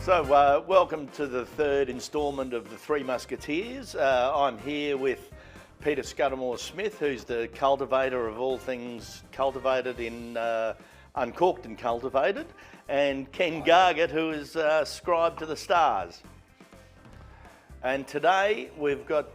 So, welcome to the third instalment of the Three Musketeers. I'm here with Peter Scudamore-Smith, who's the cultivator of all things cultivated in Uncorked and Cultivated, and Ken Gargett, who is scribe to the stars. And today we've got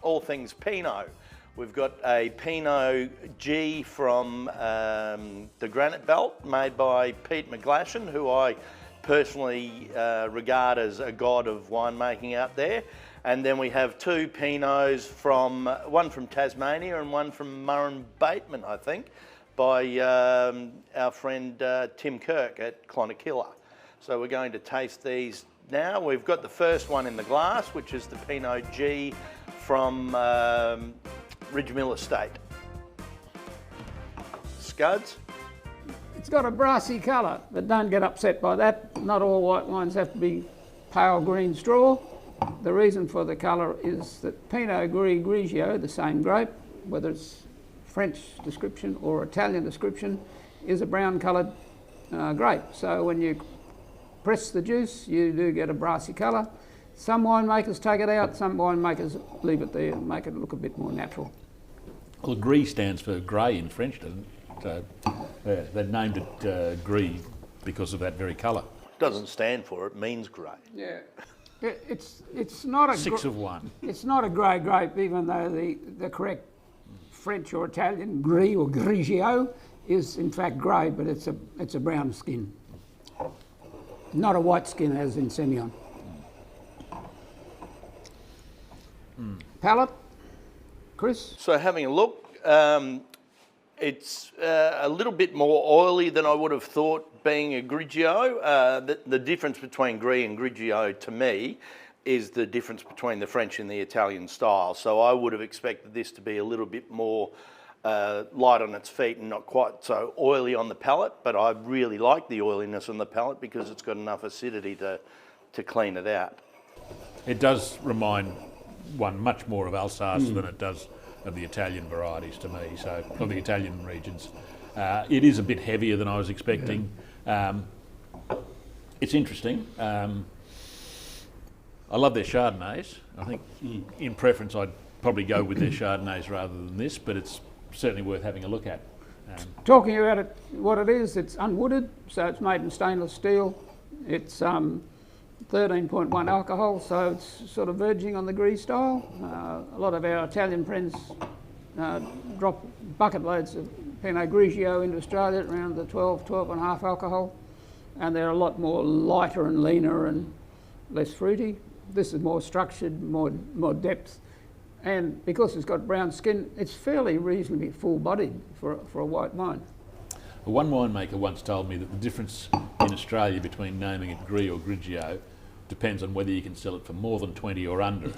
all things Pinot. We've got a Pinot G from the Granite Belt, made by Pete McGlashan, who I personally regard as a god of winemaking out there. And then we have two Pinots from, one from Tasmania and one from Murrin Bateman, I think, by our friend Tim Kirk at Clonakilla. So we're going to taste these now. We've got the first one in the glass, which is the Pinot G from Ridgemill Estate. Scuds? It's got a brassy colour, but don't get upset by that. Not all white wines have to be pale green straw. The reason for the colour is that Pinot Gris Grigio, the same grape, whether it's French description or Italian description, is a brown coloured grape. So when you press the juice, you do get a brassy colour. Some winemakers take it out, some winemakers leave it there and make it look a bit more natural. Well, Gris stands for grey in French, doesn't it? So they named it Gris because of that very colour. Doesn't stand for it, means grey. Yeah, it's not a Six of one. It's not a grey grape, even though the correct French or Italian Gris or Grigio is in fact grey, but it's a brown skin, not a white skin as in Semillon. Palate, Chris? So having a look, it's a little bit more oily than I would have thought being a Grigio. The difference between Gris and Grigio to me is the difference between the French and the Italian style. So I would have expected this to be a little bit more light on its feet and not quite so oily on the palate, but I really like the oiliness on the palate because it's got enough acidity to clean it out. It does remind one much more of Alsace than it does of the Italian varieties to me, so of the Italian regions. It is a bit heavier than I was expecting. It's interesting. I love their Chardonnays. I think in preference I'd probably go with their Chardonnays rather than this, but it's certainly worth having a look at. Talking about it, what it is, it's unwooded, so it's made in stainless steel. It's 13.1 alcohol, so it's sort of verging on the Gris style. A lot of our Italian friends drop bucket loads of Pinot Grigio into Australia at around the 12.5 alcohol, and they're a lot more lighter and leaner and less fruity. This is more structured, more depth, and because it's got brown skin, it's fairly reasonably full-bodied for a white wine. One winemaker once told me that the difference in Australia between naming it Gris or Grigio depends on whether you can sell it for more than 20 or under.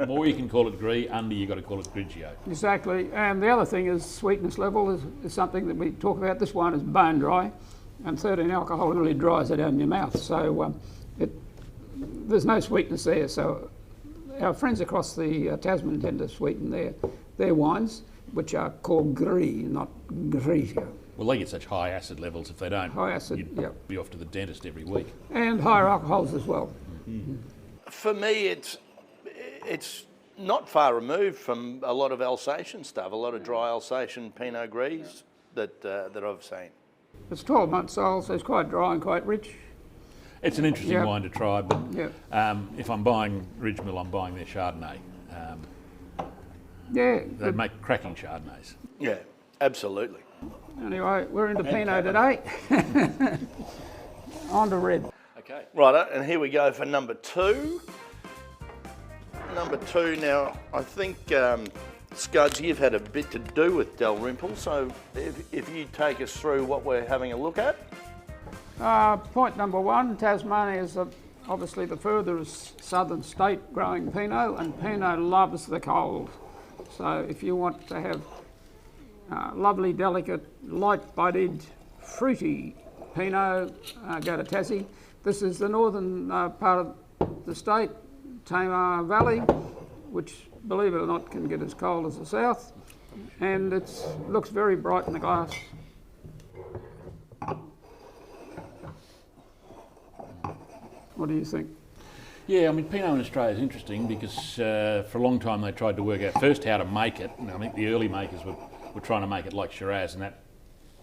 More you can call it Gris, under you got to call it Grigio. Exactly, and the other thing is sweetness level is something that we talk about. This wine is bone dry, and 13 alcohol really dries it out in your mouth, so there's no sweetness there. So our friends across the Tasman tend to sweeten their wines, which are called Gris, not Grigio. Well, they get such high acid levels, if they don't, high acid, you'd be off to the dentist every week. And higher alcohols as well. For me, it's not far removed from a lot of Alsatian stuff, a lot of dry Alsatian Pinot Gris that I've seen. It's 12 months old, so it's quite dry and quite rich. It's an interesting wine to try, but Yep. if I'm buying Ridgemill, I'm buying their Chardonnay. They make cracking Chardonnays. Yeah, absolutely. Anyway, we're into Pinot today. On to red. Okay. Right, and here we go for number two. Number two, now, I think, Scuds, you've had a bit to do with Dalrymple, so if you take us through what we're having a look at. Point number one, Tasmania is obviously the furthest southern state growing Pinot, and Pinot loves the cold. So if you want to have lovely, delicate, light-bodied, fruity Pinot, go to Tassie. This is the northern part of the state, Tamar Valley, which, believe it or not, can get as cold as the south, and it looks very bright in the glass. What do you think? Yeah, I mean, Pinot in Australia is interesting because for a long time they tried to work out first how to make it. I think the early makers were trying to make it like Shiraz, and that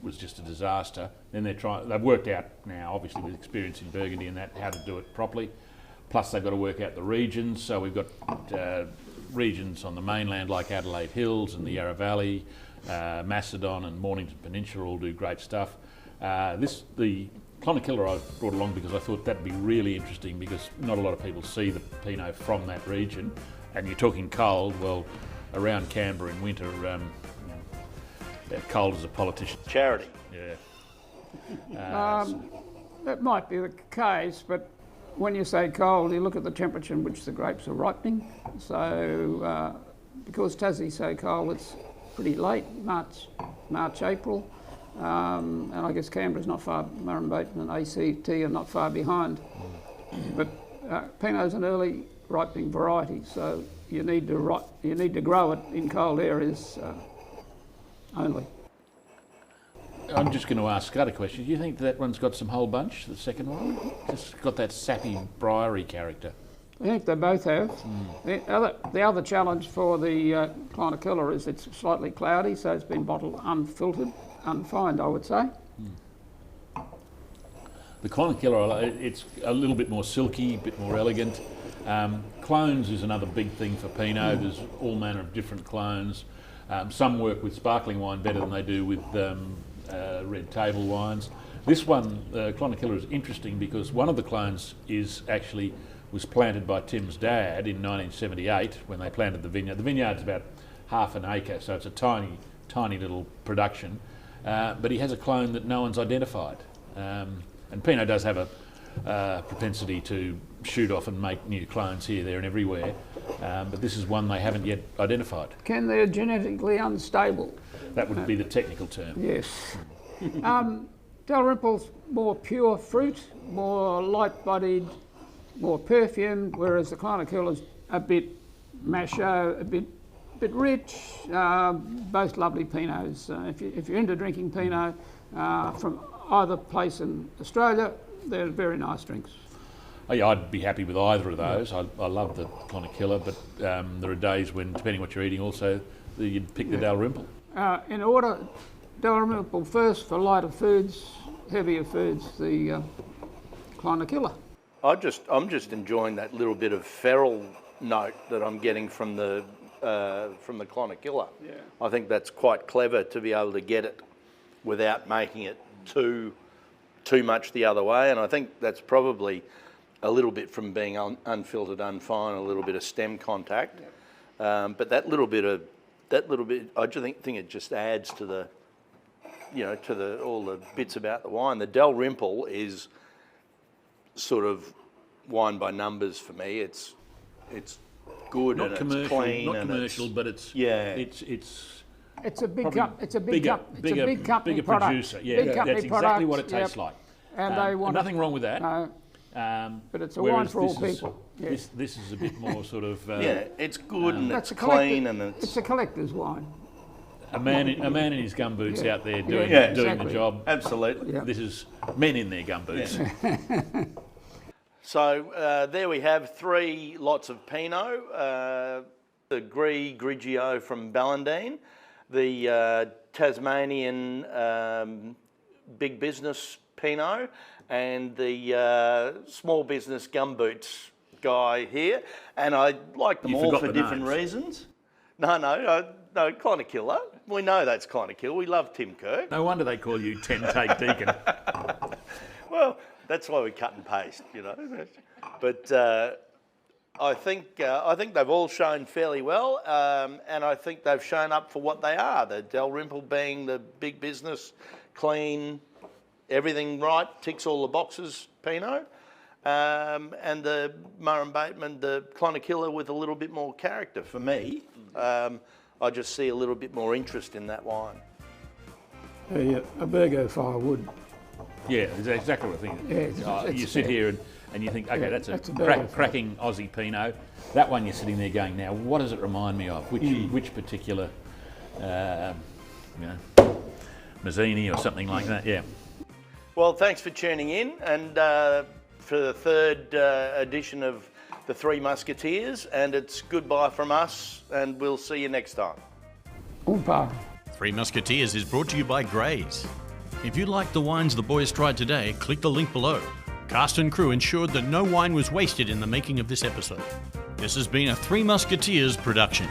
was just a disaster. Then they've worked out now, obviously with experience in Burgundy and that, how to do it properly. Plus they've got to work out the regions. So we've got regions on the mainland like Adelaide Hills and the Yarra Valley, Macedon and Mornington Peninsula all do great stuff. The Clonakilla I brought along because I thought that'd be really interesting because not a lot of people see the Pinot from that region. And you're talking cold, well, around Canberra in winter, cold as a politician. Charity. Yeah. That might be the case, but when you say cold, you look at the temperature in which the grapes are ripening. So because Tassie's so cold, it's pretty late, March, April. And I guess Canberra's not far, Murrumbeaton and ACT are not far behind. But Pinot's an early ripening variety, so you need to grow it in cold areas only. I'm just going to ask Scott a question. Do you think that one's got some whole bunch, the second one? Just got that sappy, briary character. I think they both have. The other challenge for the Clonakilla is it's slightly cloudy, so it's been bottled unfiltered, unfined, I would say. The Clonakilla, it's a little bit more silky, a bit more elegant. Clones is another big thing for Pinot. There's all manner of different clones. Some work with sparkling wine better than they do with red table wines. This one, Clonakilla, is interesting because one of the clones was planted by Tim's dad in 1978 when they planted the vineyard. The vineyard's about half an acre, so it's a tiny, tiny little production. But he has a clone that no one's identified. And Pinot does have a propensity to shoot off and make new clones here, there and everywhere. But this is one they haven't yet identified. They're genetically unstable. That would be the technical term. Yes. Dalrymple's more pure fruit, more light-bodied, more perfumed, whereas the Clonakilla's a bit macho, a bit rich. Both lovely Pinots. If you're into drinking Pinot from either place in Australia, they're very nice drinks. Oh, yeah, I'd be happy with either of those. I love the Clonakilla, but there are days when, depending what you're eating, also you'd pick the Dalrymple. In order, Dalrymple first for lighter foods, heavier foods, the Clonakilla. I'm just enjoying that little bit of feral note that I'm getting from the Clonakilla. Yeah. I think that's quite clever to be able to get it without making it too much the other way, and I think that's probably a little bit from being unfiltered, unfined, a little bit of stem contact. But that little bit, I just think it just adds to the, all the bits about the wine. The Dalrymple is sort of wine by numbers for me. It's good Not and commercial, it's clean, not and commercial, but it's It's a big probably cup. It's a big company bigger product. producer. Yeah, Big company that's exactly what it product, tastes like. And they want nothing wrong with that. No, but it's a whereas wine for all this is- people. Yes. This is a bit more sort of yeah, it's good and That's it's a collector- clean and it's a collector's wine. a man in his gumboots Yeah. out there doing Yeah, doing exactly. the job. absolutely. Yeah. This is men in their gumboots. Yeah. So there we have 3 lots of Pinot. The Grigio from Ballindine, the Tasmanian Big Business Pinot, and the Small Business Gumboots guy here. And I like them You all forgot for the different names. reasons. No, Clonakilla. We know that's Clonakilla. We love Tim Kirk. No wonder they call you 10-take deacon. Well, that's why we cut and paste, But I think they've all shown fairly well, and I think they've shown up for what they are. The Dalrymple being the big business, clean, everything right, ticks all the boxes, Pinot, and the Murrumbeaton, the Clonakilla with a little bit more character for me. I just see a little bit more interest in that wine. A Burgo fire wood. Yeah, it's exactly what I think. Yeah, it's- you sit here and you think, okay, Yeah, that's that's a a Burgo cracking Aussie Pinot. That one you're sitting there going, now what does it remind me of? Which particular, Mazzini or something like that? Yeah. Well, thanks for tuning in, and for the third edition of the Three Musketeers, and it's goodbye from us, and we'll see you next time. Oompa. Three Musketeers is brought to you by Grays. If you like the wines the boys tried today, click the link below. Cast and crew ensured that no wine was wasted in the making of this episode. This has been a Three Musketeers production.